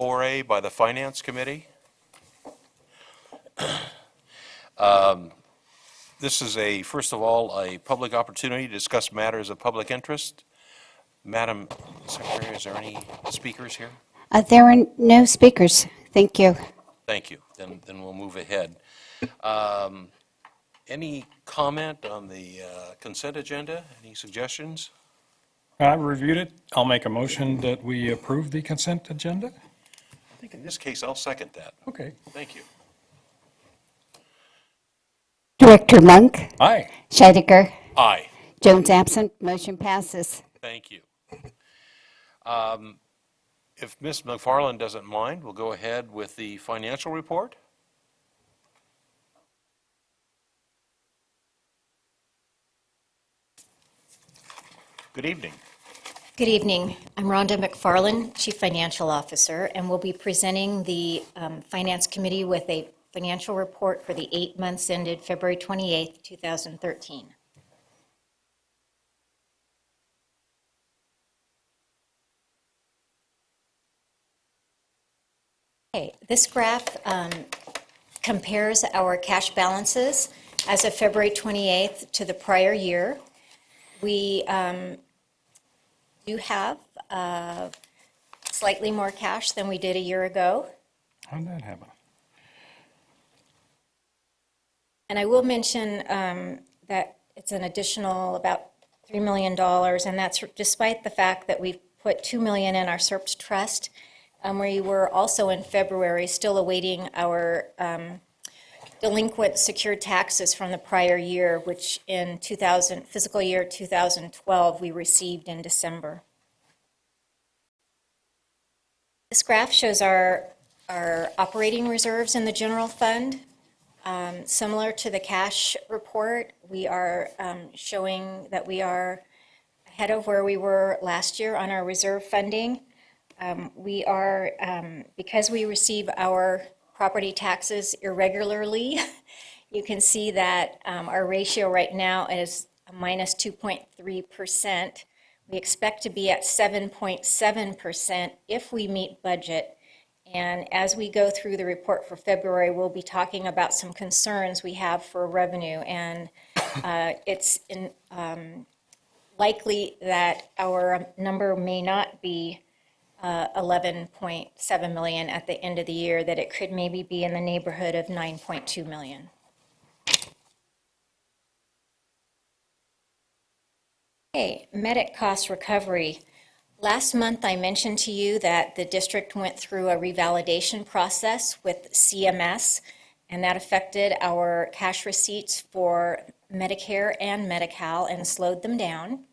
4A by the Finance Committee. This is first of all, a public opportunity to discuss matters of public interest. Madam Secretary, is there any speakers here? There are no speakers. Thank you. Thank you. Then we'll move ahead. Any comment on the consent agenda? Any suggestions? I reviewed it. I'll make a motion that we approve the consent agenda. I think in this case, I'll second that. Okay. Thank you. Director Monk, Aye. Scheidegger, Aye. Jones absent, motion passes. Thank you. If Ms. McFarland doesn't mind, we'll go ahead with the financial report. Good evening. Good evening. I'm Rhonda McFarland, Chief Financial Officer, and will be presenting the Finance Committee with a financial report for the 8 months ended February 28th, 2013. Okay, this graph compares our cash balances as of February 28th to the prior year. We do have slightly more cash than we did a year ago. How'd that happen? And I will mention that it's an additional about $3 million, and that's despite the fact that we've put $2 million in our SERPS trust. We were also in February still awaiting our delinquent secured taxes from the prior year, which in fiscal year 2012 we received in December. This graph shows our operating reserves in the general fund. Similar to the cash report, we are showing that we are ahead of where we were last year on our reserve funding. We are, because we receive our property taxes irregularly, you can see that our ratio right now is a minus 2.3%. We expect to be at 7.7% if we meet budget. And as we go through the report for February, we'll be talking about some concerns we have for revenue. And it's likely that our number may not be 11.7 million at the end of the year, that it could maybe be in the neighborhood of 9.2 million. Okay, medic cost recovery. Last month I mentioned to you that the district went through a revalidation process with CMS, and that affected our cash receipts for Medicare and Medi-Cal and slowed them down.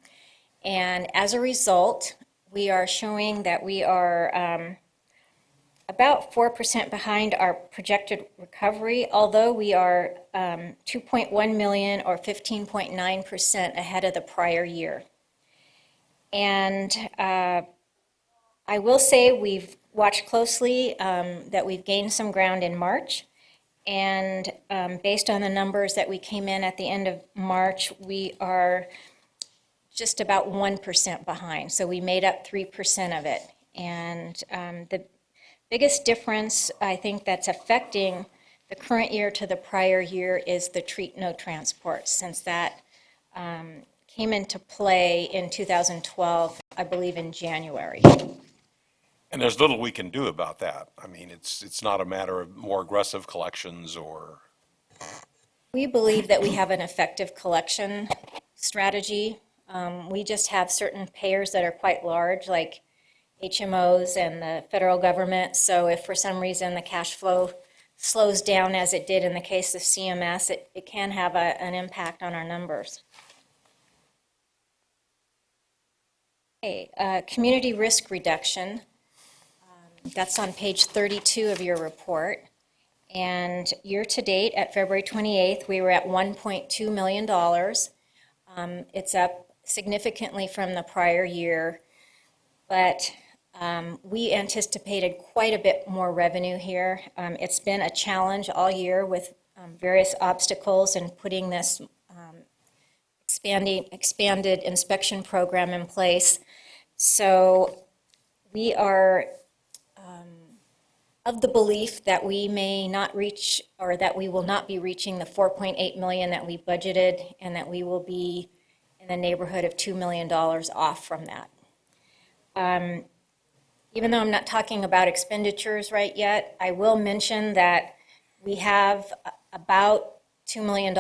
And as a result, we are showing that we are about 4% behind our projected recovery, although we are 2.1 million or 15.9% ahead of the prior year. And I will say we've watched closely that we've gained some ground in March. And based on the numbers that we came in at the end of March, we are just about 1% behind. So we made up 3% of it. And the biggest difference, I think, that's affecting the current year to the prior year is the treat no transport, since that came into play in 2012, I believe in January. And there's little we can do about that. I mean, it's not a matter of more aggressive collections or... We believe that we have an effective collection strategy. We just have certain payers that are quite large, like HMOs and the federal government. So if for some reason the cash flow slows down as it did in the case of CMS, it can have an impact on our numbers. Okay, community risk reduction. That's on page 32 of your report. And year to date at February 28th, we were at $1.2 million. It's up significantly from the prior year, but we anticipated quite a bit more revenue here. It's been a challenge all year with various obstacles in putting this expanded inspection program in place. So we are of the belief that we may not reach, or that we will not be reaching the 4.8 million that we budgeted, and that we will be in the neighborhood of $2 million off from that. Even though I'm not talking about expenditures right yet, I will mention that we have about $2 million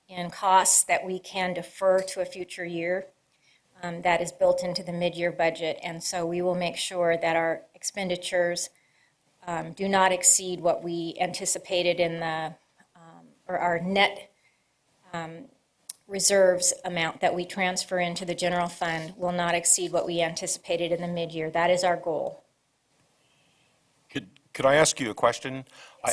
in costs that we can defer to a future year. That is built into the mid-year budget, and so we will make sure that our expenditures do not exceed what we anticipated in the, or our net reserves amount that we transfer into the general fund will not exceed what we anticipated in the mid-year. That is our goal. Could I ask you a question?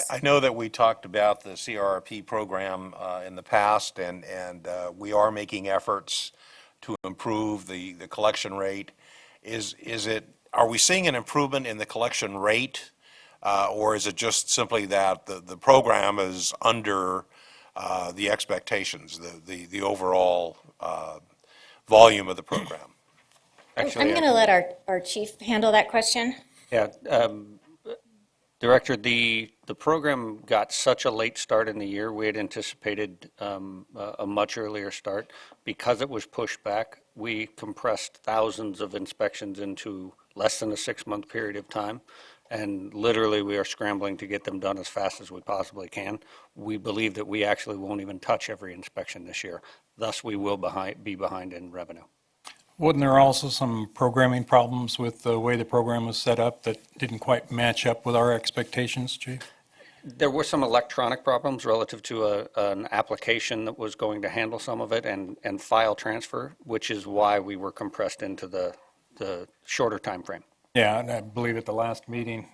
I know that we talked about the CRRP program in the past, and we are making efforts to improve the collection rate. Are we seeing an improvement in the collection rate, or is it just simply that the program is under the expectations, the overall volume of the program? I'm going to let our chief handle that question. Yeah, Director, the program got such a late start in the year. We had anticipated a much earlier start. Because it was pushed back, we compressed thousands of inspections into less than a 6-month period of time. And literally, we are scrambling to get them done as fast as we possibly can. We believe that we actually won't even touch every inspection this year. Thus, we will be behind in revenue. Wasn't there also some programming problems with the way the program was set up that didn't quite match up with our expectations, Chief? There were some electronic problems relative to an application that was going to handle some of it and file transfer, which is why we were compressed into the shorter time frame. Yeah, and I believe at the last meeting,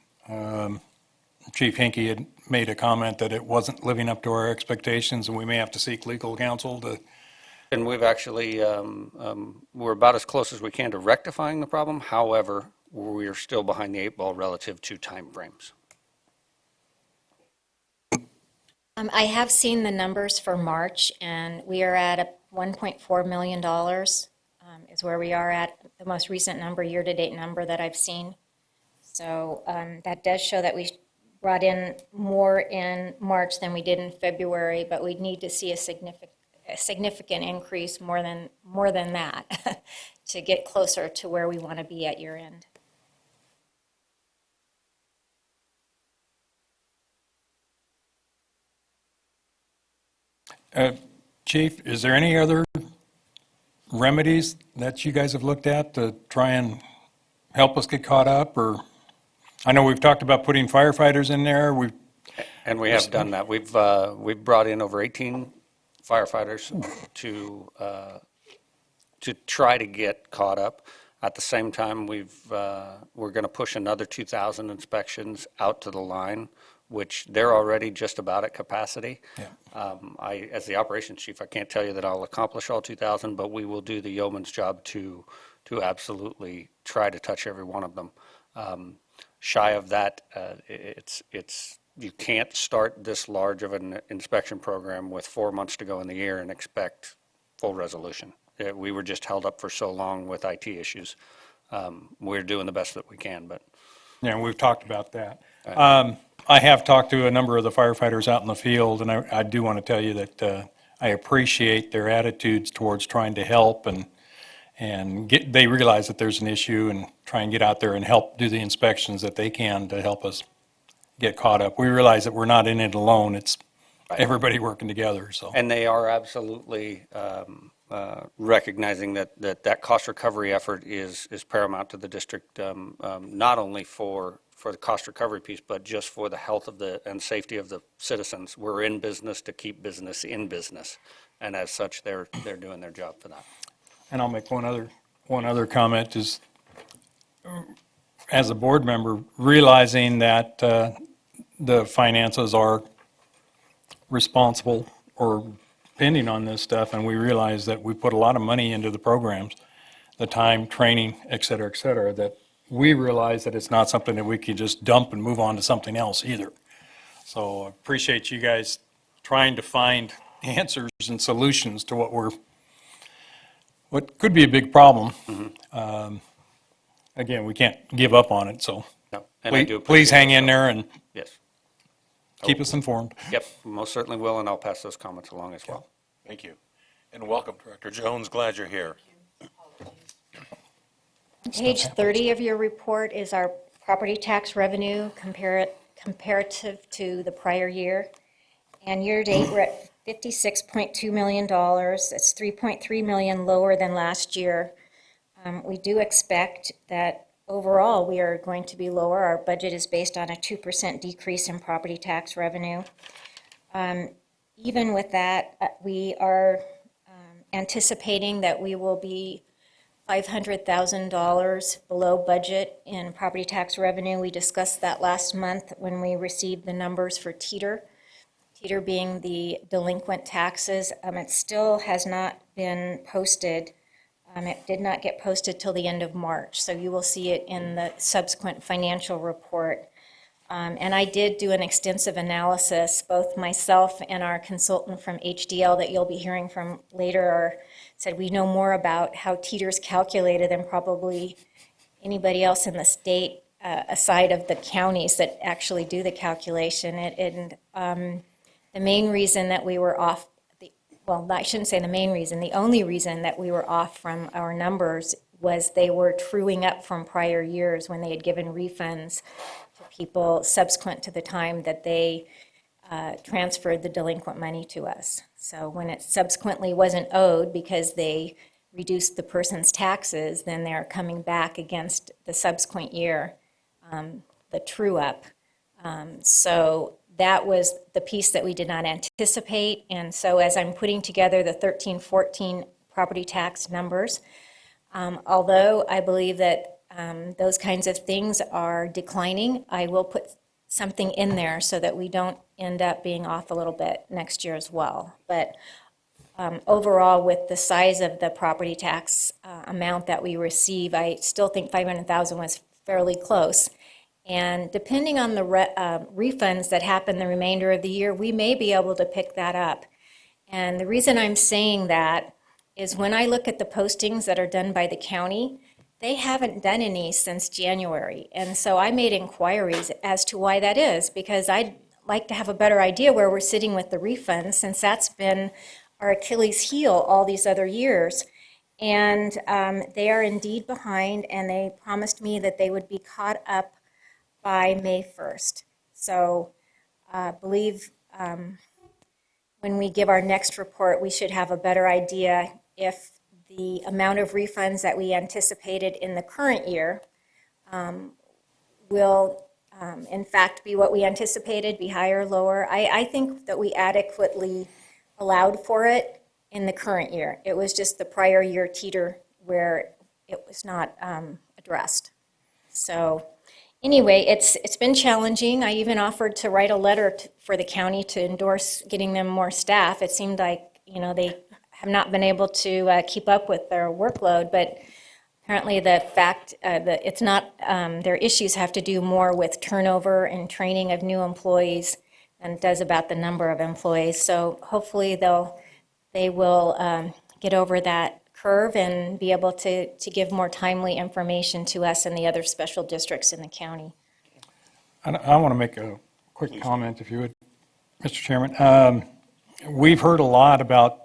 Chief Hinkey had made a comment that it wasn't living up to our expectations, and we may have to seek legal counsel to. And we've actually, we're about as close as we can to rectifying the problem. However, we are still behind the 8 ball relative to timeframes. I have seen the numbers for March, and we are at $1.4 million is where we are at, the most recent number, year-to-date number that I've seen. So that does show that we brought in more in March than we did in February, but we need to see a significant increase more than that to get closer to where we want to be at year end. Chief, is there any other remedies that you guys have looked at to try and help us get caught up? Or I know we've talked about putting firefighters in there. And we have done that. We've brought in over 18 firefighters to try to get caught up. At the same time, we're going to push another 2,000 inspections out to the line, which they're already just about at capacity. Yeah. As the operations chief, I can't tell you that I'll accomplish all 2,000, but we will do the yeoman's job to absolutely try to touch every one of them. Shy of that, you can't start this large of an inspection program with 4 months to go in the year and expect full resolution. We were just held up for so long with IT issues. We're doing the best that we can, but. Yeah, we've talked about that. I have talked to a number of the firefighters out in the field, and I do want to tell you that I appreciate their attitudes towards trying to help, and they realize that there's an issue and try and get out there and help do the inspections that they can to help us get caught up. We realize that we're not in it alone. It's everybody working together. So. And they are absolutely recognizing that cost recovery effort is paramount to the district, not only for the cost recovery piece, but just for the health of and safety of the citizens. We're in business to keep business in business, and as such, they're doing their job for that. And I'll make one other comment is, as a board member, realizing that the finances are responsible or depending on this stuff, and we realize that we put a lot of money into the programs, the time, training, et cetera, that we realize that it's not something that we can just dump and move on to something else either. So I appreciate you guys trying to find answers and solutions to what could be a big problem. Mm-hmm. Again, we can't give up on it, so. No. And I Please, do please appreciate hang those in there and comments. Yes. keep us informed. Yep, most certainly will, and I'll pass those comments along as well. Thank you. And welcome, Director Jones. Glad you're here. Page 30 of your report is our property tax revenue comparative to the prior year. And year-to-date, we're at $56.2 million. It's $3.3 million lower than last year. We do expect that overall, we are going to be lower. Our budget is based on a 2% decrease in property tax revenue. Even with that, we are anticipating that we will be $500,000 below budget in property tax revenue. We discussed that last month when we received the numbers for Teeter. Teeter being the delinquent taxes. It still has not been posted. It did not get posted till the end of March, so you will see it in the subsequent financial report. And I did do an extensive analysis. Both myself and our consultant from HDL that you'll be hearing from later said we know more about how Teeter's calculated than probably anybody else in the state, aside of the counties that actually do the calculation. The main reason that we were off, well, I shouldn't say the main reason, the only reason that we were off from our numbers was they were truing up from prior years when they had given refunds to people subsequent to the time that they transferred the delinquent money to us. So when it subsequently wasn't owed because they reduced the person's taxes, then they're coming back against the subsequent year, the true up. So that was the piece that we did not anticipate. And so as I'm putting together the 13-14 property tax numbers, although I believe that those kinds of things are declining, I will put something in there so that we don't end up being off a little bit next year as well. But overall, with the size of the property tax amount that we receive, I still think $500,000 was fairly close. And depending on the refunds that happen the remainder of the year, we may be able to pick that up. And the reason I'm saying that is when I look at the postings that are done by the county, they haven't done any since January. And so I made inquiries as to why that is, because I'd like to have a better idea where we're sitting with the refunds, since that's been our Achilles heel all these other years. And they are indeed behind, and they promised me that they would be caught up by May 1st. So I believe when we give our next report, we should have a better idea if the amount of refunds that we anticipated in the current year will in fact be what we anticipated, be higher or lower. I think that we adequately allowed for it in the current year. It was just the prior year teeter where it was not addressed. So anyway, it's been challenging. I even offered to write a letter for the county to endorse getting them more staff. It seemed like, they have not been able to keep up with their workload, but apparently the fact that it's not, their issues have to do more with turnover and training of new employees than it does about the number of employees. So hopefully they will get over that curve and be able to give more timely information to us and the other special districts in the county. I want to make a quick comment, if you would, Mr. Chairman. We've heard a lot about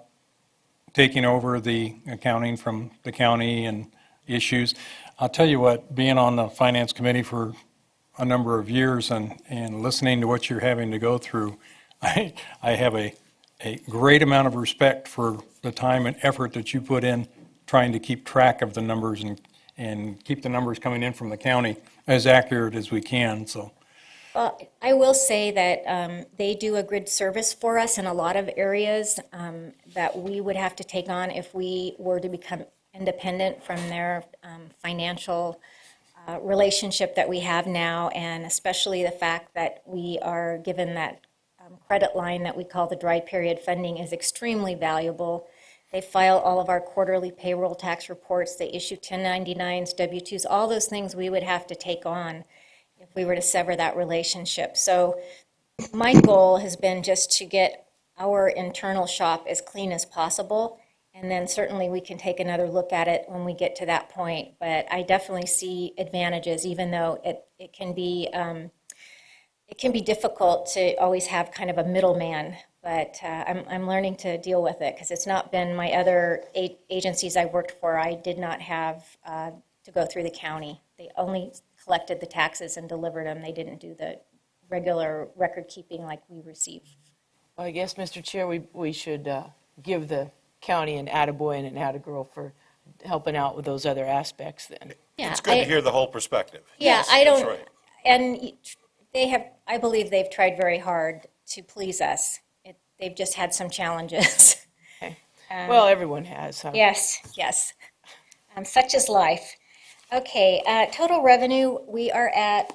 taking over the accounting from the county and issues. I'll tell you what, being on the Finance Committee for a number of years and listening to what you're having to go through, I have a great amount of respect for the time and effort that you put in trying to keep track of the numbers and keep the numbers coming in from the county as accurate as we can, so. Well, I will say that they do a good service for us in a lot of areas that we would have to take on if we were to become independent from their financial relationship that we have now, and especially the fact that we are given that credit line that we call the dry period funding is extremely valuable. They file all of our quarterly payroll tax reports. They issue 1099s, W-2s, all those things we would have to take on if we were to sever that relationship. So my goal has been just to get our internal shop as clean as possible And then certainly we can take another look at it when we get to that point. But I definitely see advantages, even though it can be difficult to always have kind of a middleman. But I'm learning to deal with it because it's not been my other agencies I worked for. I did not have to go through the county. They only collected the taxes and delivered them. They didn't do the regular record keeping like we receive. Well, I guess, Mr. Chair, we should give the county an attaboy and an attagirl for helping out with those other aspects then. Yeah, It's good to hear the whole perspective. Yeah, Yes, I that's don't, right. and they have, I believe they've tried very hard to please us. They've just had some challenges. Okay. Well, everyone has, huh? Yes, yes. Such is life. Okay, total revenue, we are at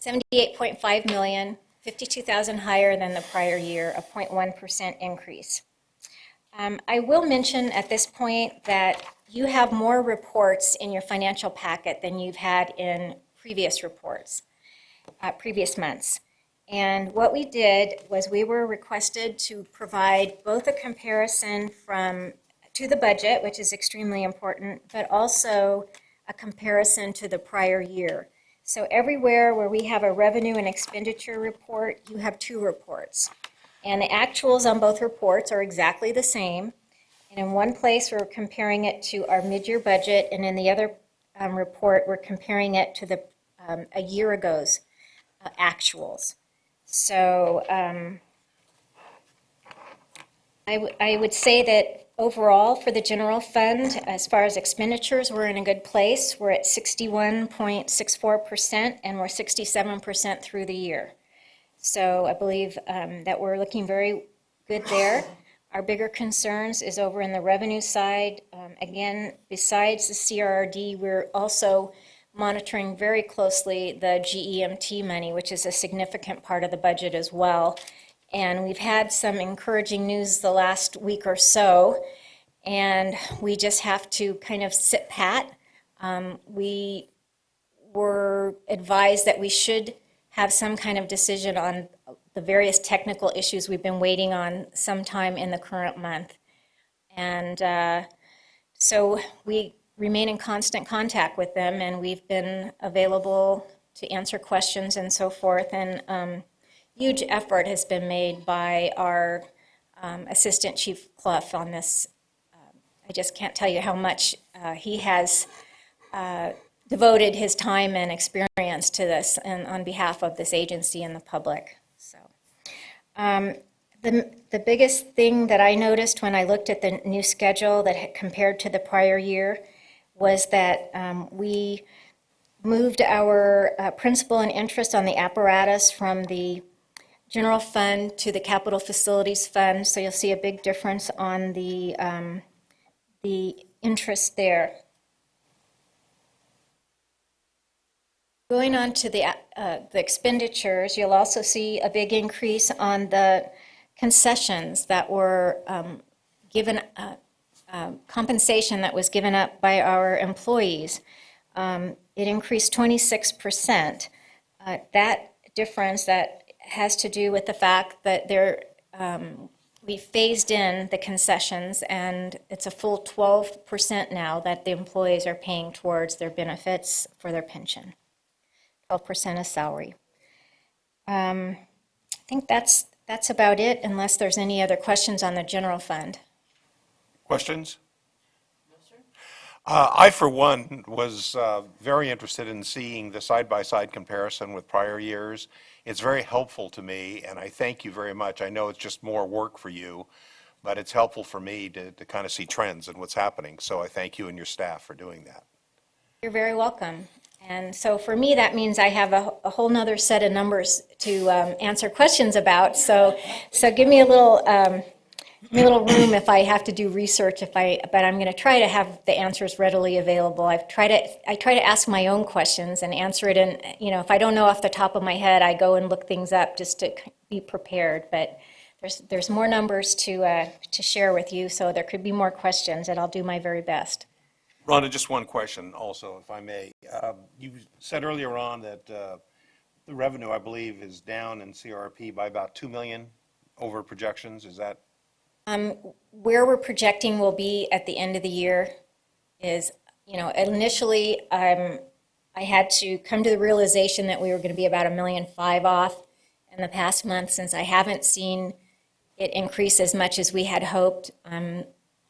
78.5 million, 52,000 higher than the prior year, a 0.1% increase. I will mention at this point that you have more reports in your financial packet than you've had in previous reports, previous months. And what we did was we were requested to provide both a comparison to the budget, which is extremely important, but also a comparison to the prior year. So everywhere where we have a revenue and expenditure report, you have two reports. And the actuals on both reports are exactly the same. And in one place, we're comparing it to our mid-year budget, and in the other report, we're comparing it to a year ago's actuals. So I would say that overall for the general fund, as far as expenditures, we're in a good place. We're at 61.64%, and we're 67% through the year. So I believe that we're looking very good there. Our bigger concerns is over in the revenue side. Again, besides the CRRD, we're also monitoring very closely the GEMT money, which is a significant part of the budget as well. And we've had some encouraging news the last week or so, and we just have to kind of sit pat. We were advised that we should have some kind of decision on the various technical issues we've been waiting on sometime in the current month. And so we remain in constant contact with them, and we've been available to answer questions and so forth. And huge effort has been made by our Assistant Chief Clough on this. I just can't tell you how much he has devoted his time and experience to this and on behalf of this agency and the public. So, the biggest thing that I noticed when I looked at the new schedule that had compared to the prior year was that we moved our principal and interest on the apparatus from the general fund to the capital facilities fund. So you'll see a big difference on the interest there. Going on to the expenditures, you'll also see a big increase on the concessions that were given, compensation that was given up by our employees. It increased 26%. That difference that has to do with the fact that we phased in the concessions, and it's a full 12% now that the employees are paying towards their benefits for their pension. 12% of salary. I think that's about it, unless there's any other questions on the general fund. Questions? No, sir. I, for one, was very interested in seeing the side-by-side comparison with prior years. It's very helpful to me, and I thank you very much. I know it's just more work for you, but it's helpful for me to kind of see trends and what's happening. So I thank you and your staff for doing that. You're very welcome. And so for me, that means I have a whole nother set of numbers to answer questions about. So give me a little room if I have to do research. But I'm going to try to have the answers readily available. I try to ask my own questions and answer it. And if I don't know off the top of my head, I go and look things up just to be prepared. But there's more numbers to share with you, so there could be more questions, and I'll do my very best. Rhonda, just one question also, if I may. You said earlier on that the revenue, I believe, is down in CRP by about $2 million over projections. Is that? Where we're projecting will be at the end of the year is, initially, I had to come to the realization that we were going to be about $1.5 million off in the past month, since I haven't seen it increase as much as we had hoped.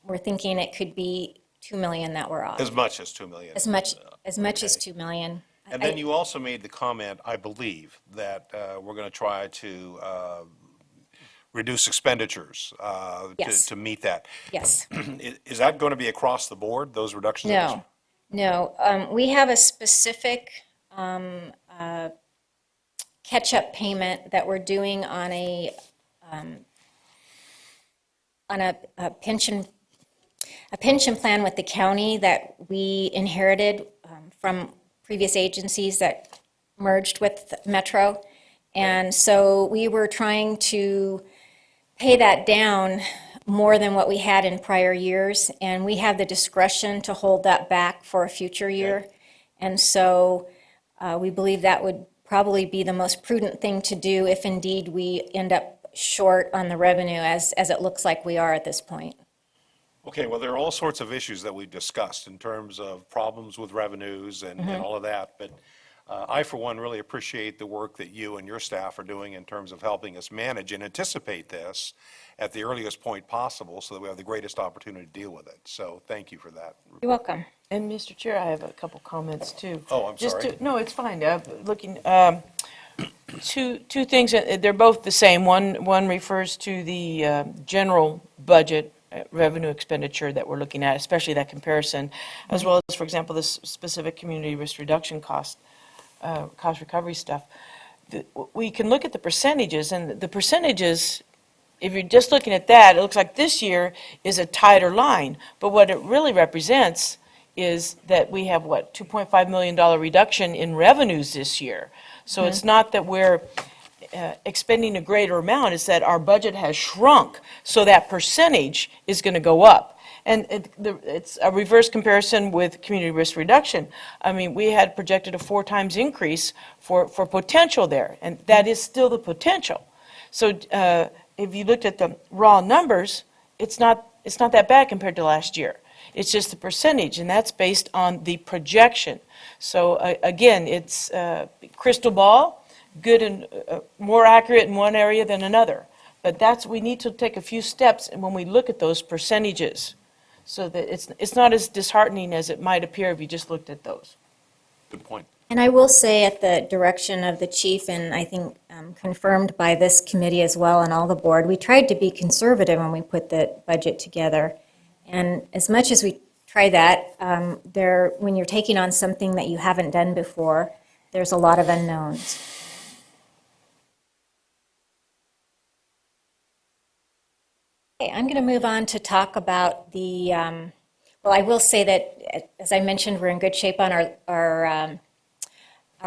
We're thinking it could be $2 million that we're off. As much as 2 million. As much as $2 million. And then you also made the comment, I believe, that we're going to try to reduce expenditures Yes. to meet that. Yes. Is that going to be across the board, those reductions? No. We have a specific catch-up payment that we're doing on a pension plan with the county that we inherited from previous agencies that merged with Metro. And so we were trying to pay that down more than what we had in prior years, and we have the discretion to hold that back for a future year. And so we believe that would probably be the most prudent thing to do if indeed we end up short on the revenue, as it looks like we are at this point. Okay, well, there are all sorts of issues that we've discussed in terms of problems with revenues and all of that, but I, for one, really appreciate the work that you and your staff are doing in terms of helping us manage and anticipate this at the earliest point possible so that we have the greatest opportunity to deal with it. So thank you for that. You're welcome. And Mr. Chair, I have a couple comments too. Oh, I'm sorry. No, it's fine. Looking, two things, they're both the same. One refers to the general budget revenue expenditure that we're looking at, especially that comparison, as well as, for example, this specific community risk reduction cost recovery stuff. We can look at the percentages, and the percentages, if you're just looking at that, it looks like this year is a tighter line. But what it really represents is that we have, $2.5 million reduction in revenues this year. So it's not that we're expending a greater amount, it's that our budget has shrunk, so that percentage is going to go up. And it's a reverse comparison with community risk reduction. I mean, we had projected a 4 times increase for potential there, and that is still the potential. So if you looked at the raw numbers, it's not that bad compared to last year. It's just the percentage, and that's based on the projection. So again, it's crystal ball, good and more accurate in one area than another. But we need to take a few steps when we look at those percentages, so that it's not as disheartening as it might appear if you just looked at those. Good point. And I will say, at the direction of the chief, and I think confirmed by this committee as well and all the board, we tried to be conservative when we put the budget together. And as much as we try that, when you're taking on something that you haven't done before, there's a lot of unknowns. Okay, I'm going to move on to talk about the, well, I will say that, as I mentioned, we're in good shape on our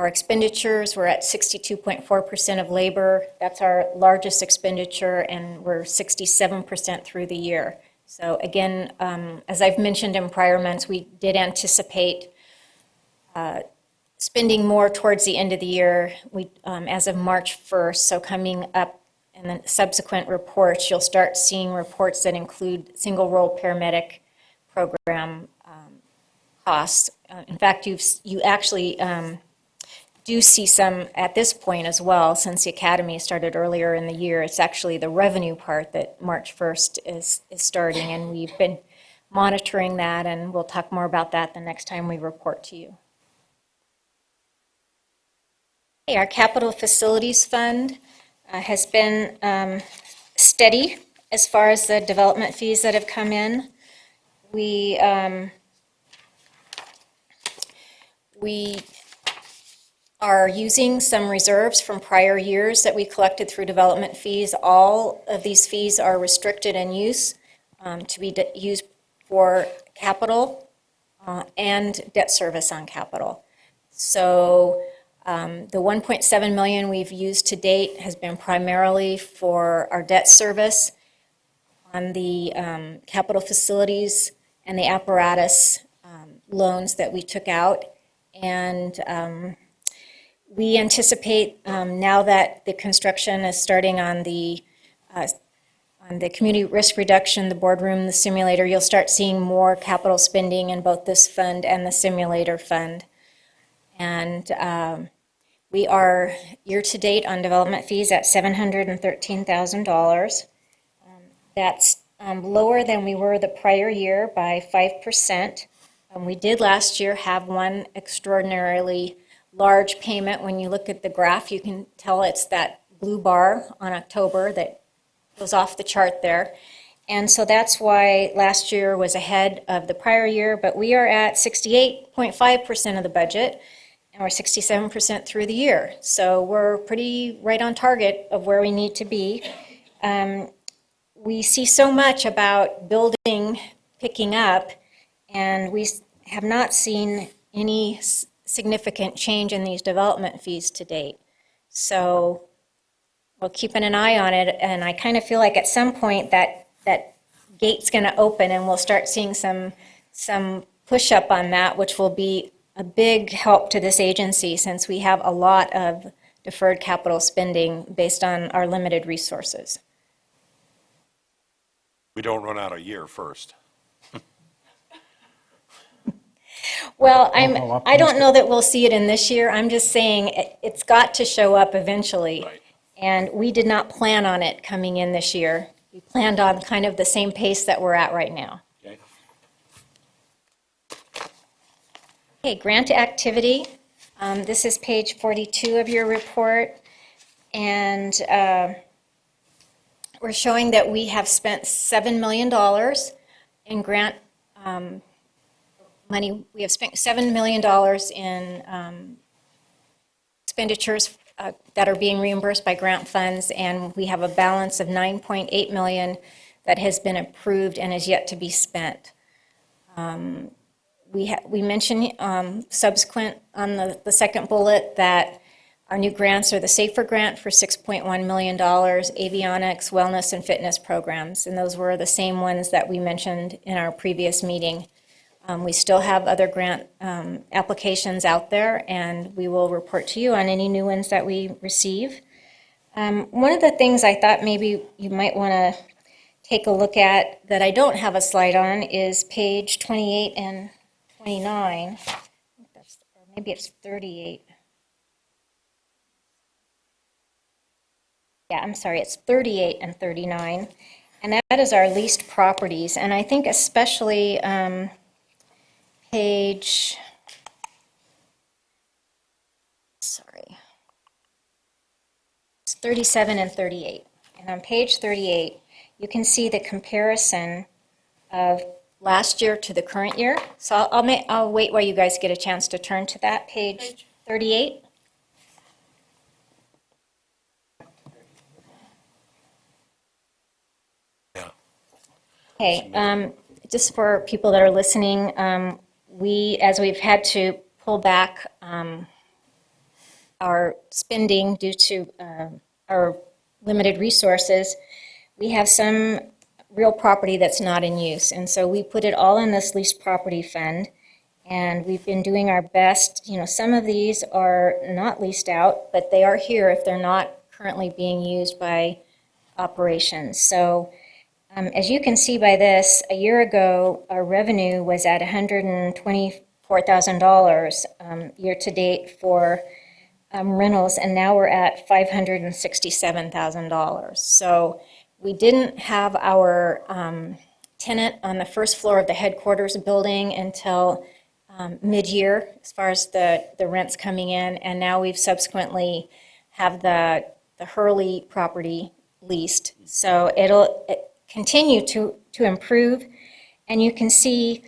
expenditures. We're at 62.4% of labor. That's our largest expenditure, and we're 67% through the year. So again, as I've mentioned in prior months, we did anticipate spending more towards the end of the year. As of March 1st, so coming up in the subsequent reports, you'll start seeing reports that include single-role paramedic program costs. In fact, you actually do see some at this point as well, since the academy started earlier in the year. It's actually the revenue part that March 1st is starting, and we've been monitoring that, and we'll talk more about that the next time we report to you. Okay, our capital facilities fund has been steady as far as the development fees that have come in. We are using some reserves from prior years that we collected through development fees. All of these fees are restricted in use to be used for capital and debt service on capital. So the $1.7 million we've used to date has been primarily for our debt service on the capital facilities and the apparatus loans that we took out. And we anticipate, now that the construction is starting on the on the community risk reduction, the boardroom, the simulator, you'll start seeing more capital spending in both this fund and the simulator fund. And we are year-to-date on development fees at $713,000. That's lower than we were the prior year by 5%. We did last year have one extraordinarily large payment. When you look at the graph, you can tell it's that blue bar on October that goes off the chart there. And so that's why last year was ahead of the prior year, but we are at 68.5% of the budget, and we're 67% through the year. So we're pretty right on target of where we need to be. We see so much about building picking up, and we have not seen any significant change in these development fees to date. So we're keeping an eye on it, and I kind of feel like at some point that gate's going to open and we'll start seeing some push up on that, which will be a big help to this agency since we have a lot of deferred capital spending based on our limited resources. We don't run out a year first. Well, how I don't know that we'll see it in this year. I'm just saying it's got to show up eventually. Right. And we did not plan on it coming in this year. We planned on kind of the same pace that we're at right now. Okay. Okay, grant activity. This is page 42 of your report. And we're showing that we have spent $7 million in grant money. We have spent $7 million in expenditures that are being reimbursed by grant funds, and we have a balance of $9.8 million that has been approved and is yet to be spent. We mentioned subsequent on the second bullet that our new grants are the SAFER grant for $6.1 million, avionics, wellness, and fitness programs, and those were the same ones that we mentioned in our previous meeting. We still have other grant applications out there, and we will report to you on any new ones that we receive. One of the things I thought maybe you might want to take a look at that I don't have a slide on is page 28 and 29. Or maybe it's 38. Yeah, I'm sorry, it's 38 and 39. And that is our leased properties. And I think especially page, sorry, it's 37 and 38. And on page 38, you can see the comparison of last year to the current year. So I'll wait while you guys get a chance to turn to that, page 38. Yeah. Okay, just for people that are listening, as we've had to pull back our spending due to our limited resources, we have some real property that's not in use. And so we put it all in this leased property fund, and we've been doing our best. You know, some of these are not leased out, but they are here if they're not currently being used by operations. So as you can see by this, a year ago, our revenue was at $124,000 year-to-date for rentals, and now we're at $567,000. So we didn't have our tenant on the first floor of the headquarters building until mid-year as far as the rents coming in, and now we've subsequently have the Hurley property leased. So it'll continue to improve, and you can see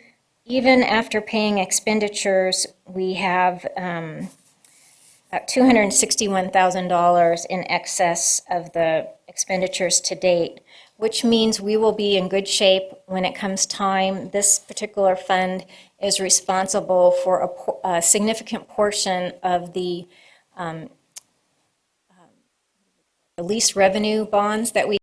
even after paying expenditures, we have about $261,000 in excess of the expenditures to date, which means we will be in good shape when it comes time. This particular fund is responsible for a significant portion of the lease revenue bonds that we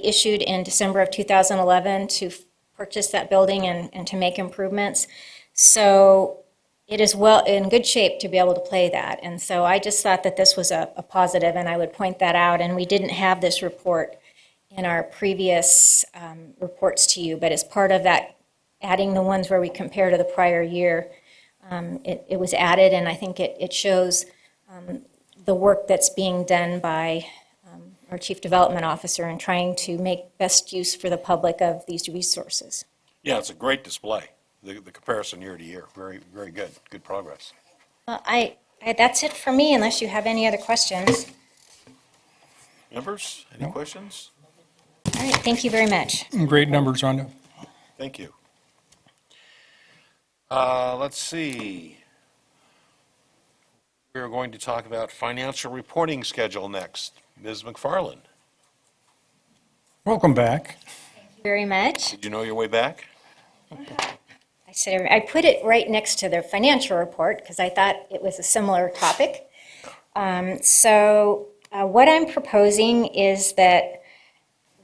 issued in December of 2011 to purchase that building and to make improvements. So it is well in good shape to be able to play that. And so I just thought that this was a positive, and I would point that out. And we didn't have this report in our previous reports to you, but as part of that, adding the ones where we compare to the prior year, it was added, and I think it shows the work that's being done by our Chief Development Officer in trying to make best use for the public of these resources. Yeah, it's a great display, the comparison year to year. Very, very good. Good progress. That's it for me, unless you have any other questions. Members, any questions? All right, thank you very much. Great numbers, Rhonda. Thank you. Let's see. We're going to talk about financial reporting schedule next. Ms. McFarland, Welcome back. Very much. did you know your way back? I put it right next to the financial report because I thought it was a similar topic. What I'm proposing is that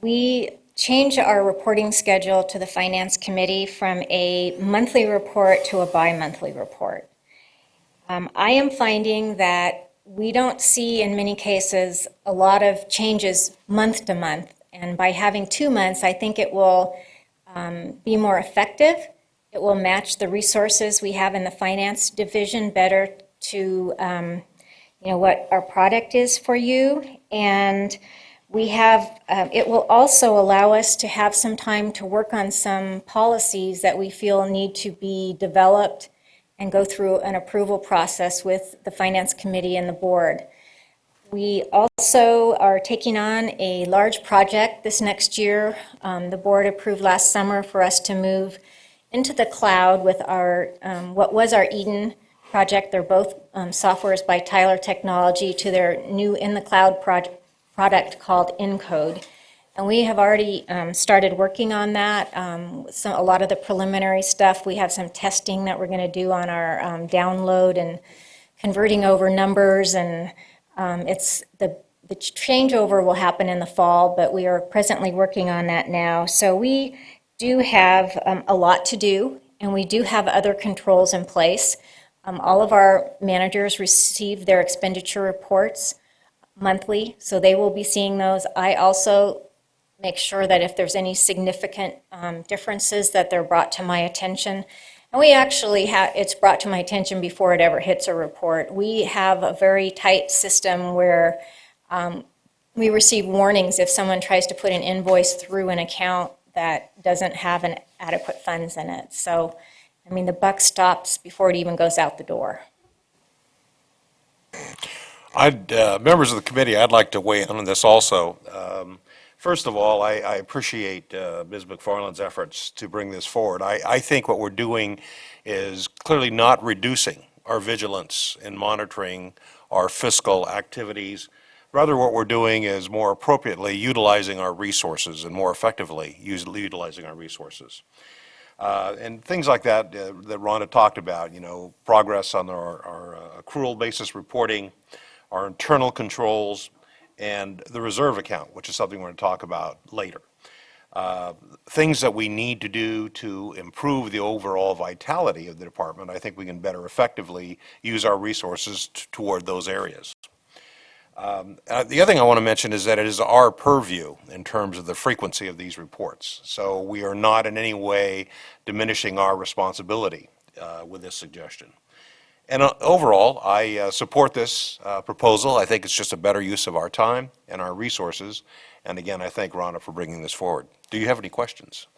we change our reporting schedule to the Finance Committee from a monthly report to a bi-monthly report. I am finding that we don't see, in many cases, a lot of changes month to month. And by having 2 months, I think it will be more effective. It will match the resources we have in the finance division better to what our product is for you. And we have, it will also allow us to have some time to work on some policies that we feel need to be developed and go through an approval process with the Finance Committee and the board. We also are taking on a large project this next year. The board approved last summer for us to move into the cloud with our, what was our Eden project. They're both softwares by Tyler Technology to their new in-the-cloud product called Encode. And we have already started working on that. A lot of the preliminary stuff, we have some testing that we're going to do on our download and converting over numbers. And the changeover will happen in the fall, but we are presently working on that now. So we do have a lot to do, and we do have other controls in place. All of our managers receive their expenditure reports monthly, so they will be seeing those. I also make sure that if there's any significant differences that they're brought to my attention. And we actually have, it's brought to my attention before it ever hits a report. We have a very tight system where we receive warnings if someone tries to put an invoice through an account that doesn't have an adequate funds in it. So, I mean, the buck stops before it even goes out the door. Members of the committee, I'd like to weigh in on this also. First of all, I appreciate Ms. McFarland's efforts to bring this forward. I think what we're doing is clearly not reducing our vigilance in monitoring our fiscal activities. Rather, what we're doing is more appropriately utilizing our resources and more effectively utilizing our resources. And things like that that Rhonda talked about, progress on our accrual basis reporting, our internal controls, and the reserve account, which is something we're going to talk about later. Things that we need to do to improve the overall vitality of the department, I think we can better effectively use our resources toward those areas. The other thing I want to mention is that it is our purview in terms of the frequency of these reports. So we are not in any way diminishing our responsibility with this suggestion. And overall, I support this proposal. I think it's just a better use of our time and our resources. And again, I thank Rhonda for bringing this forward. Do you have any questions?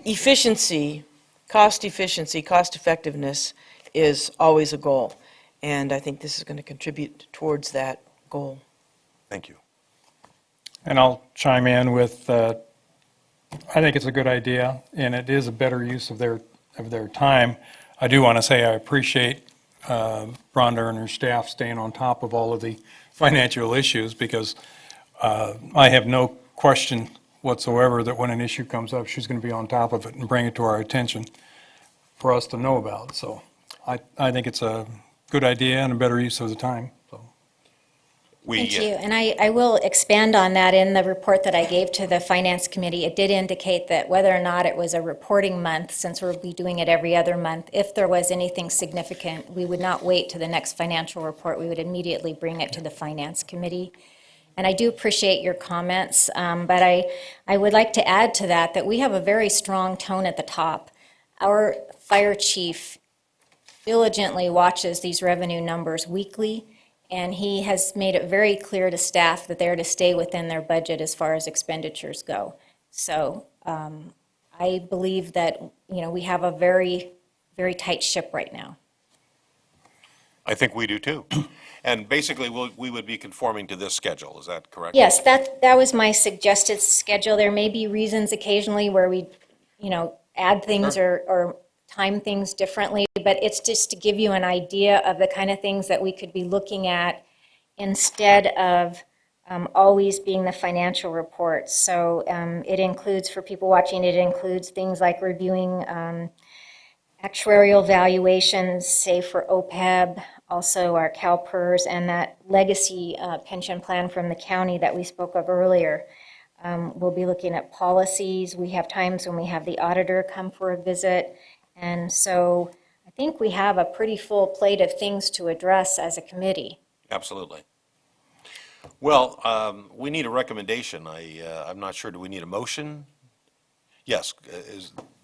Efficiency, cost effectiveness is always a goal. And I think this is going to contribute towards that goal. Thank you. And I'll chime in with, I think it's a good idea, and it is a better use of their time. I do want to say I appreciate Rhonda and her staff staying on top of all of the financial issues, because I have no question whatsoever that when an issue comes up, she's going to be on top of it and bring it to our attention for us to know about. So I think it's a good idea and a better use of the time. So. Thank you. And I will expand on that in the report that I gave to the Finance Committee. It did indicate that whether or not it was a reporting month, since we'll be doing it every other month, if there was anything significant, we would not wait to the next financial report. We would immediately bring it to the Finance Committee. And I do appreciate your comments, but I would like to add to that that we have a very strong tone at the top. Our fire chief diligently watches these revenue numbers weekly, and he has made it very clear to staff that they're to stay within their budget as far as expenditures go. So I believe that, we have a very, very tight ship right now. I think we do too. And basically, we would be conforming to this schedule, is that correct? Yes, that was my suggested schedule. There may be reasons occasionally where we, add things or time things differently, but it's just to give you an idea of the kind of things that we could be looking at instead of always being the financial reports. So it includes, for people watching, it includes things like reviewing actuarial valuations, say for OPEB, also our CalPERS, and that legacy pension plan from the county that we spoke of earlier. We'll be looking at policies. We have times when we have the auditor come for a visit. And so I think we have a pretty full plate of things to address as a committee. Absolutely. Well, we need a recommendation. I'm not sure, do we need a motion? Yes,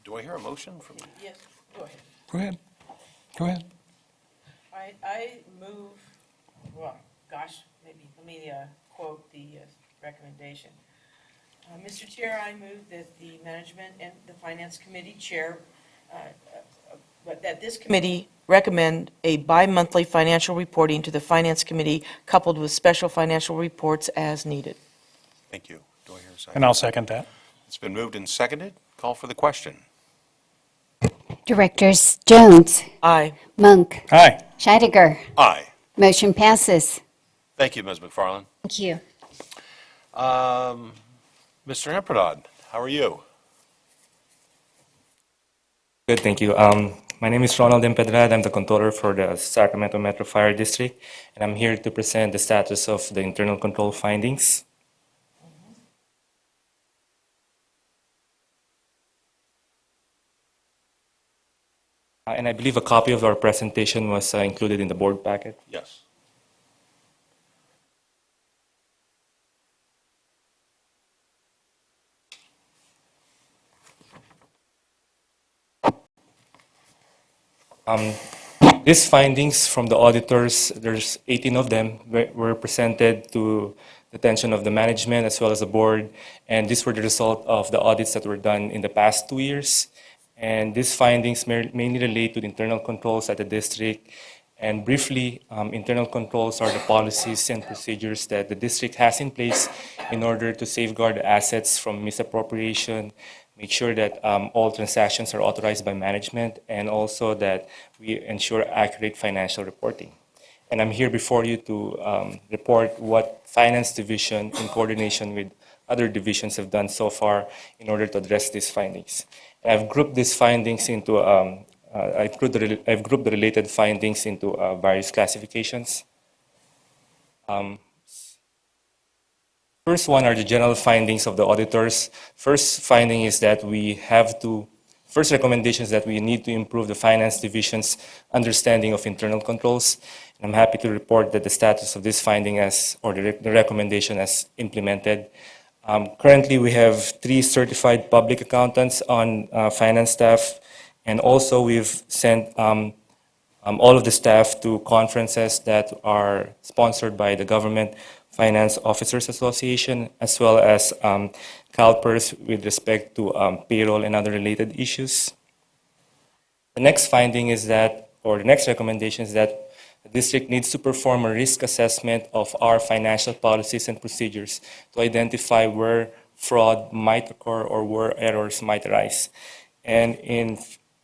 do I hear a motion from you? Yes, go ahead. Go ahead. Go ahead. I move, well, gosh, maybe, let me quote the recommendation. Mr. Chair, I move that the management and the finance committee chair, but that this committee recommend a bi-monthly financial reporting to the finance committee coupled with special financial reports as needed. Thank you. Do I hear a second? And I'll second that. It's been moved and seconded. Call for the question. Directors Jones, Aye. Monk, Aye. Scheidegger. Aye. Motion passes. Thank you, Ms. McFarland. Thank you. Mr. Emperador, how are you? Good, thank you. My name is Ronald Empedrad. I'm the controller for the Sacramento Metro Fire District, and I'm here to present the status of the internal control findings. And I believe a copy of our presentation was included in the board packet. Yes. These findings from the auditors, there's 18 of them, were presented to the attention of the management as well as the board, and these were the result of the audits that were done in the past 2 years. And these findings mainly relate to the internal controls at the district. And briefly, internal controls are the policies and procedures that the district has in place in order to safeguard the assets from misappropriation, make sure that all transactions are authorized by management, and also that we ensure accurate financial reporting. And I'm here before you to report what Finance Division, in coordination with other divisions, have done so far in order to address these findings. And I've grouped these findings into, I've grouped the related findings into various classifications. First one are the general findings of the auditors. First finding is that first recommendation is that we need to improve the Finance Division's understanding of internal controls. And I'm happy to report that the status of this finding or the recommendation as implemented. Currently, we have 3 certified public accountants on finance staff, and also we've sent all of the staff to conferences that are sponsored by the Government Finance Officers Association, as well as CalPERS with respect to payroll and other related issues. The next finding is that, or the next recommendation is that the district needs to perform a risk assessment of our financial policies and procedures to identify where fraud might occur or where errors might arise. And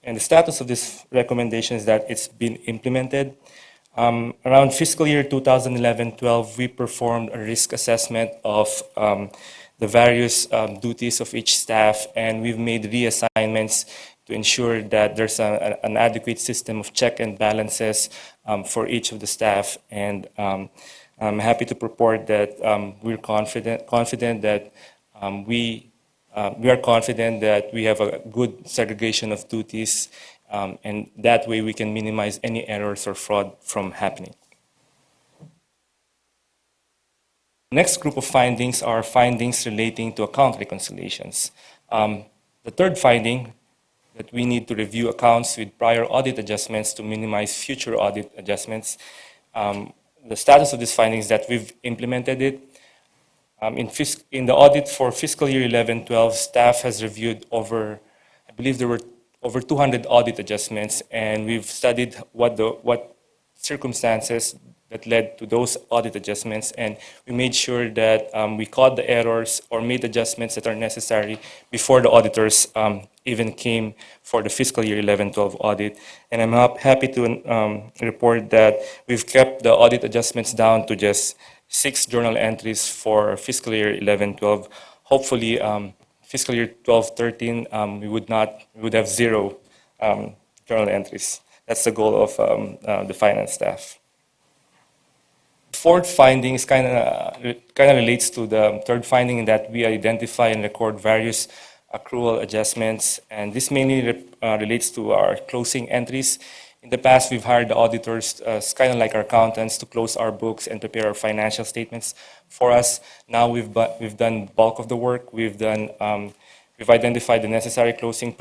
the status of this recommendation is that it's been implemented. Around fiscal year 2011-12, we performed a risk assessment of the various duties of each staff, and we've made reassignments to ensure that there's an adequate system of check and balances for each of the staff. And I'm happy to report that we're confident that we are confident that we have a good segregation of duties, and that way we can minimize any errors or fraud from happening. Next group of findings are findings relating to account reconciliations. The third finding, that we need to review accounts with prior audit adjustments to minimize future audit adjustments. The status of this finding is that we've implemented it. In the audit for fiscal year 11-12, staff has reviewed over, I believe there were over 200 audit adjustments, and we've studied what circumstances that led to those audit adjustments, and we made sure that we caught the errors or made adjustments that are necessary before the auditors even came for the fiscal year 11-12 audit. And I'm happy to report that we've kept the audit adjustments down to just 6 journal entries for fiscal year 11-12. Hopefully, fiscal year 12-13, we would have 0 journal entries. That's the goal of the finance staff. Fourth finding is kind of relates to the third finding, in that we identify and record various accrual adjustments, and this mainly relates to our closing entries. In the past, we've hired the auditors, kind of like our accountants, to close our books and prepare our financial statements for us. Now we've done bulk of the work. We've identified the necessary closing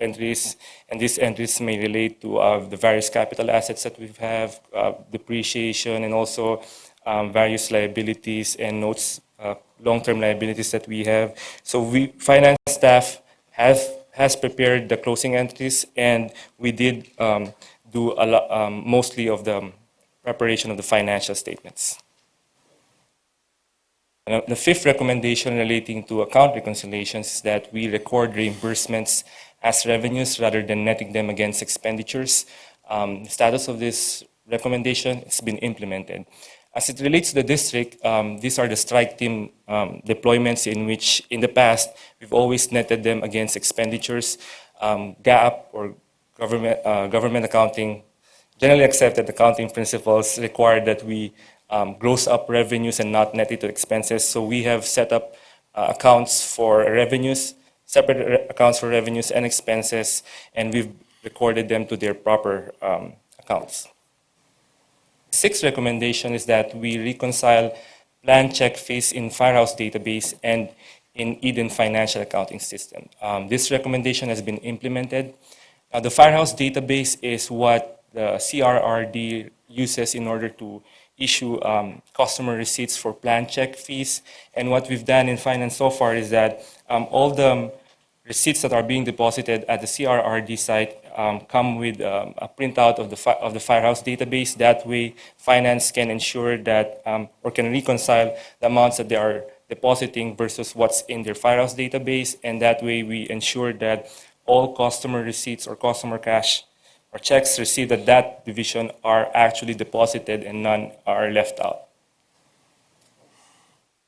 entries, and these entries may relate to the various capital assets that we have, depreciation, and also various liabilities and notes, long-term liabilities that we have. So finance staff has prepared the closing entries, and we did do a lot, mostly of the preparation of the financial statements. The fifth recommendation relating to account reconciliations is that we record reimbursements as revenues rather than netting them against expenditures. The status of this recommendation has been implemented. As it relates to the district, these are the strike team deployments in which, in the past, we've always netted them against expenditures. GAAP, or government accounting, generally accepted accounting principles require that we gross up revenues and not net it to expenses. So we have set up accounts for revenues, separate accounts for revenues and expenses, and we've recorded them to their proper accounts. Sixth recommendation is that we reconcile plan check fees in Firehouse database and in Eden financial accounting system. This recommendation has been implemented. The Firehouse database is what the CRRD uses in order to issue customer receipts for plan check fees. And what we've done in finance so far is that all the receipts that are being deposited at the CRRD site come with a printout of the Firehouse database. That way, finance can ensure that, or can reconcile the amounts that they are depositing versus what's in their Firehouse database. And that way, we ensure that all customer receipts or customer cash or checks received at that division are actually deposited and none are left out.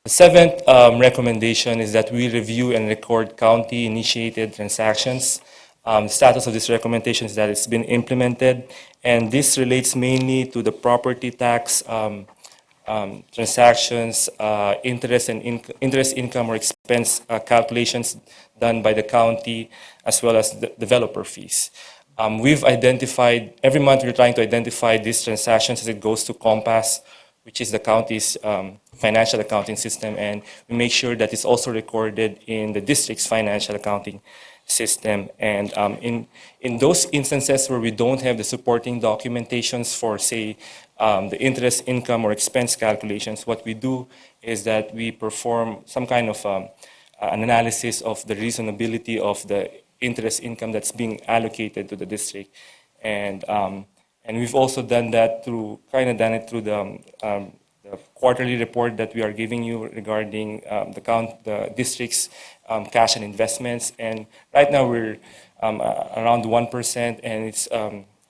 The seventh recommendation is that we review and record county-initiated transactions. The status of this recommendation is that it's been implemented, and this relates mainly to the property tax transactions, interest income or expense calculations done by the county, as well as the developer fees. We've identified, every month we're trying to identify these transactions as it goes to Compass, which is the county's financial accounting system, and we make sure that it's also recorded in the district's financial accounting system. And in those instances where we don't have the supporting documentations for, say, the interest, income, or expense calculations, what we do is that we perform some kind of an analysis of the reasonability of the interest income that's being allocated to the district. And we've also done that through, the quarterly report that we are giving you regarding the district's cash and investments. And right now we're around 1%, and it's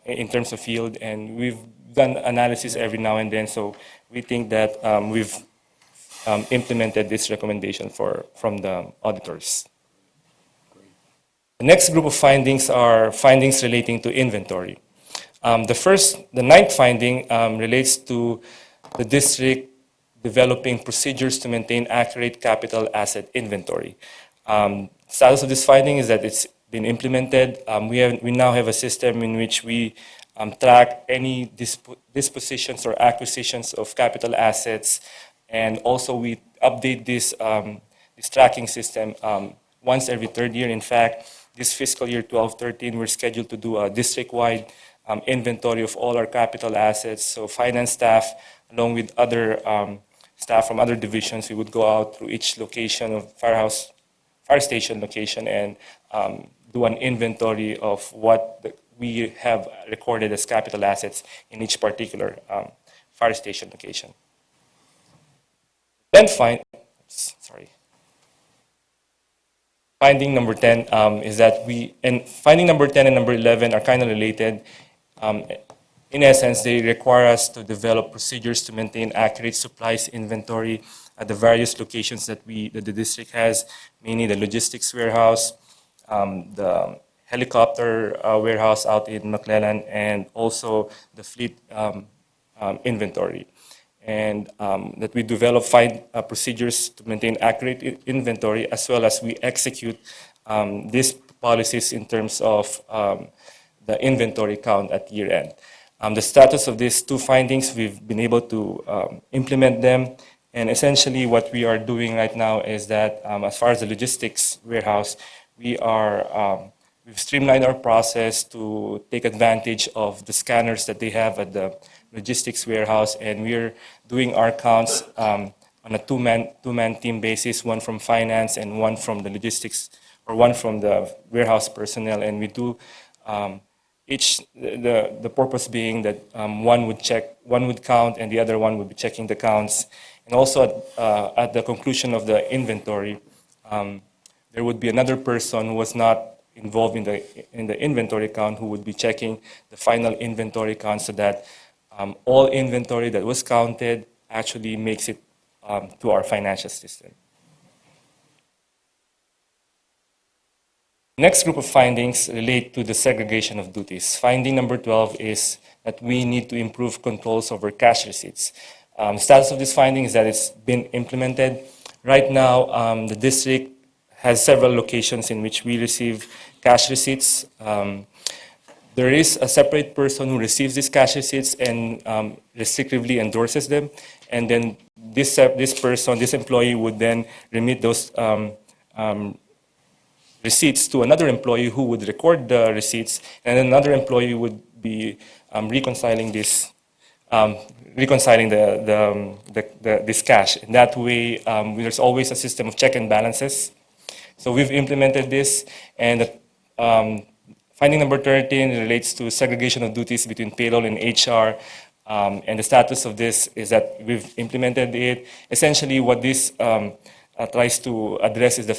in terms of yield. And we've done analysis every now and then, so we think that we've implemented this recommendation from the auditors. The next group of findings are findings relating to inventory. The ninth finding relates to the district developing procedures to maintain accurate capital asset inventory. Status of this finding is that it's been implemented. We now have a system in which we track any dispositions or acquisitions of capital assets And also we update this tracking system once every third year. In fact, this fiscal year 12-13, we're scheduled to do a district-wide inventory of all our capital assets. So finance staff, along with other staff from other divisions, we would go out through each location of fire station location and do an inventory of what we have recorded as capital assets in each particular fire station location. Then finding number 10 is that finding number 10 and number 11 are kind of related. In essence, they require us to develop procedures to maintain accurate supplies inventory at the various locations that the district has, mainly the logistics warehouse, the helicopter warehouse out in McClellan, and also the fleet inventory. And that we develop procedures to maintain accurate inventory, as well as we execute these policies in terms of the inventory count at year end. The status of these two findings, we've been able to implement them. And essentially what we are doing right now is that as far as the logistics warehouse, we've streamlined our process to take advantage of the scanners that they have at the logistics warehouse, and we're doing our counts on a two-man team basis, one from finance and one from the logistics, or one from the warehouse personnel. And we do the purpose being that one would count and the other one would be checking the counts. And also at the conclusion of the inventory, there would be another person who was not involved in the inventory count who would be checking the final inventory count, so that all inventory that was counted actually makes it to our financial system. Next group of findings relate to the segregation of duties. Finding number 12 is that we need to improve controls over cash receipts. Status of this finding is that it's been implemented. Right now, the district has several locations in which we receive cash receipts. There is a separate person who receives these cash receipts and restrictively endorses them. And then this employee would then remit those receipts to another employee who would record the receipts, and another employee would be reconciling this cash. In that way, there's always a system of check and balances. So we've implemented this, and finding number 13 relates to segregation of duties between payroll and HR. And the status of this is that we've implemented it. Essentially, what this tries to address is the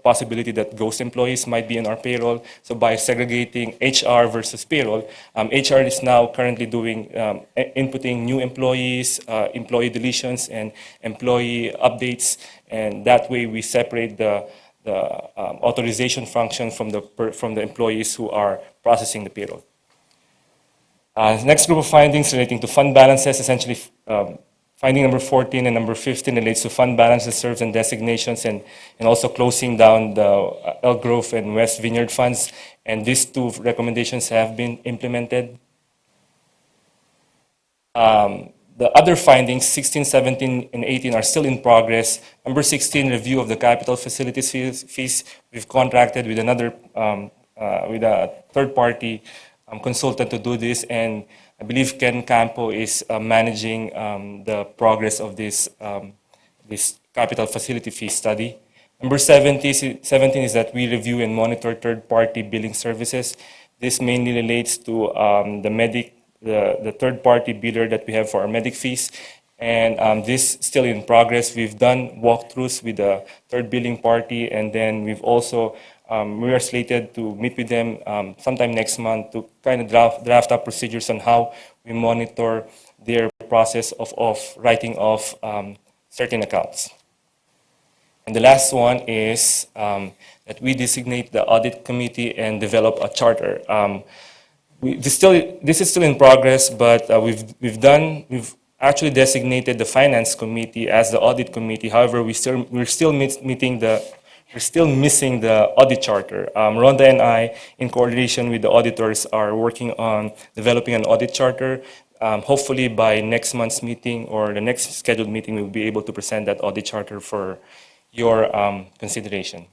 possibility that ghost employees might be in our payroll. So by segregating HR versus payroll, HR is now currently doing inputting new employees, employee deletions, and employee updates, and that way we separate the authorization function from the employees who are processing the payroll. Next group of findings relating to fund balances, essentially finding number 14 and number 15 relates to fund balances, serves, and designations, and also closing down the Elk Grove and West Vineyard funds. And these two recommendations have been implemented. The other findings, 16, 17, and 18, are still in progress. Number 16, review of the capital facilities fees. We've contracted with with a third-party consultant to do this, and I believe Ken Campo is managing the progress of this capital facility fee study. Number 17 is that we review and monitor third-party billing services. This mainly relates to the third-party biller that we have for our medic fees. And this is still in progress. We've done walkthroughs with the third billing party, and then we've also we are slated to meet with them sometime next month to kind of draft up procedures on how we monitor their process of writing off certain accounts. And the last one is that we designate the audit committee and develop a charter. This is still in progress, but we've actually designated the finance committee as the audit committee. However, we're still missing the audit charter. Rhonda and I, in coordination with the auditors, are working on developing an audit charter. hopefully by next month's meeting or the next scheduled meeting, we'll be able to present that audit charter for your consideration.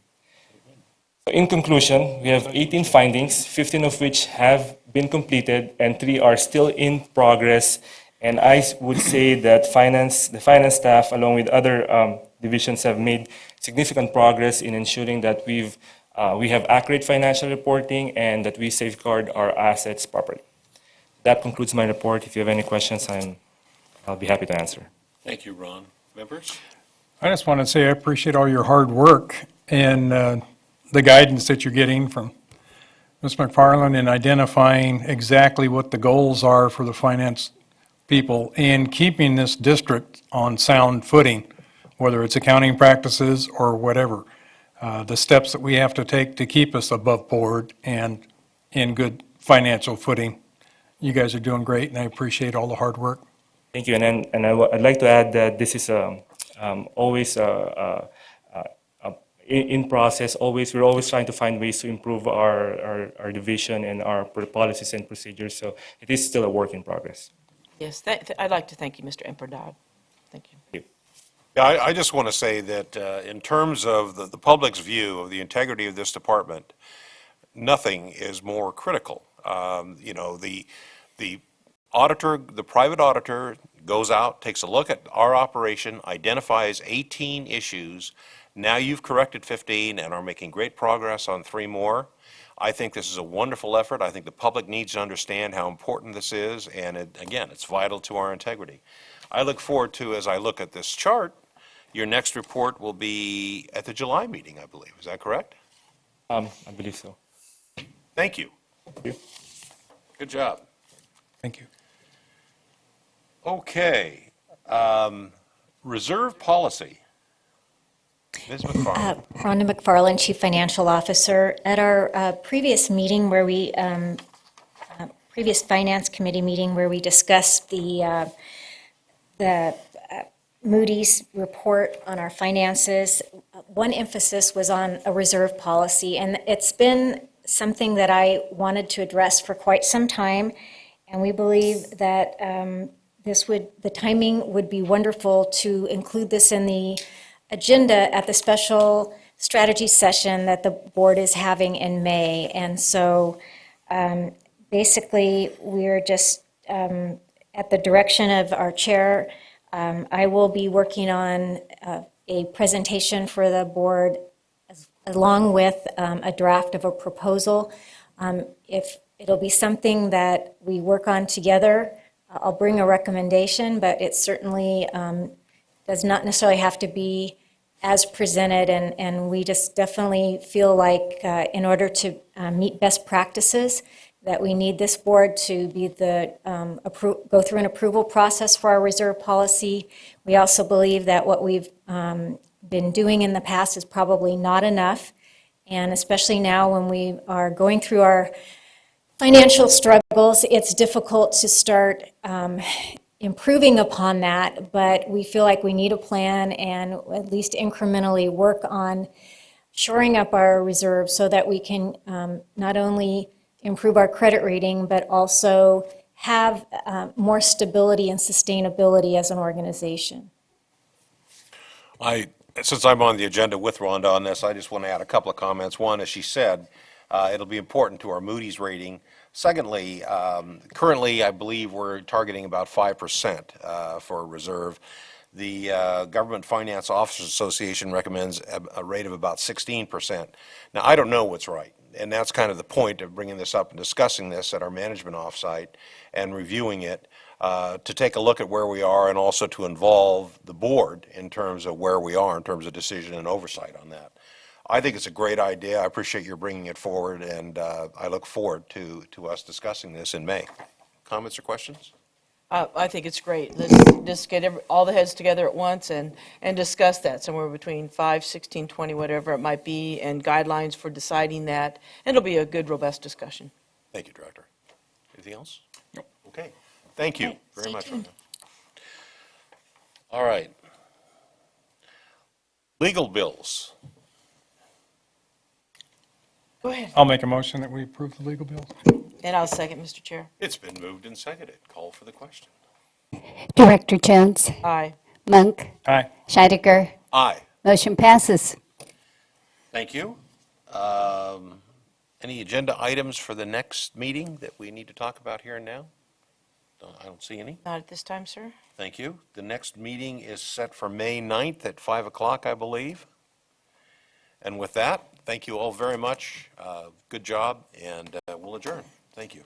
So in conclusion, we have 18 findings, 15 of which have been completed and 3 are still in progress. And I would say that the finance staff, along with other divisions, have made significant progress in ensuring that we have accurate financial reporting and that we safeguard our assets properly. That concludes my report. If you have any questions, I'll be happy to answer. Thank you, Ron. Members? I just want to say I appreciate all your hard work and the guidance that you're getting from Ms. McFarland in identifying exactly what the goals are for the finance people and keeping this district on sound footing, whether it's accounting practices or whatever. The steps that we have to take to keep us above board and in good financial footing. You guys are doing great, and I appreciate all the hard work. Thank you. I'd like to add that this is always in process. We're always trying to find ways to improve our division and our policies and procedures. So it is still a work in progress. Yes, I'd like to thank you, Mr. Emperdodd. Thank you. Yeah, I just want to say that in terms of the public's view of the integrity of this department, nothing is more critical. The auditor, the private auditor goes out, takes a look at our operation, identifies 18 issues. Now you've corrected 15 and are making great progress on 3 more. I think this is a wonderful effort. I think the public needs to understand how important this is, and again, it's vital to our integrity. I look forward to, as I look at this chart, your next report will be at the July meeting, I believe. Is that correct? I believe so. Thank you. Thank you. Good job. Thank you. Okay. Reserve policy. Ms. McFarland. Rhonda McFarland, Chief Financial Officer. At our previous meeting where we, previous Finance Committee meeting where we discussed the Moody's report on our finances, one emphasis was on a reserve policy, and it's been something that I wanted to address for quite some time, and we believe that the timing would be wonderful to include this in the agenda at the special strategy session that the board is having in May. And so basically, we're just at the direction of our chair, I will be working on a presentation for the board along with a draft of a proposal. If it'll be something that we work on together, I'll bring a recommendation, but it certainly does not necessarily have to be as presented, and we just definitely feel like in order to meet best practices, that we need this board to be go through an approval process for our reserve policy. We also believe that what we've been doing in the past is probably not enough, and especially now when we are going through our financial struggles, it's difficult to start improving upon that, but we feel like we need a plan and at least incrementally work on shoring up our reserves so that we can not only improve our credit rating, but also have more stability and sustainability as an organization. Since I'm on the agenda with Rhonda on this, I just want to add a couple of comments. One, as she said, it'll be important to our Moody's rating. Secondly, currently, I believe we're targeting about 5% for reserve. The Government Finance Officers Association recommends a rate of about 16%. Now, I don't know what's right, and that's kind of the point of bringing this up and discussing this at our management offsite and reviewing it, to take a look at where we are and also to involve the board in terms of where we are in terms of decision and oversight on that. I think it's a great idea. I appreciate your bringing it forward, and I look forward to us discussing this in May. Comments or questions? I think it's great. Let's just get all the heads together at once and discuss that, somewhere between 5, 16, 20, whatever it might be, and guidelines for deciding that. It'll be a good, robust discussion. Thank you, Director. Anything else? No. Okay. Thank you Okay, very stay much. tuned. All right. Legal bills. Go ahead. I'll make a motion that we approve the legal bills. And I'll second, Mr. Chair. It's been moved and seconded. Call for the question. Director Jones, Aye. Monk, Aye. Scheidegger. Aye. Motion passes. Thank you. Any agenda items for the next meeting that we need to talk about here and now? I don't see any. Not at this time, sir. Thank you. The next meeting is set for May 9th at 5 o'clock, I believe. And with that, thank you all very much. Good job, and we'll adjourn. Thank you.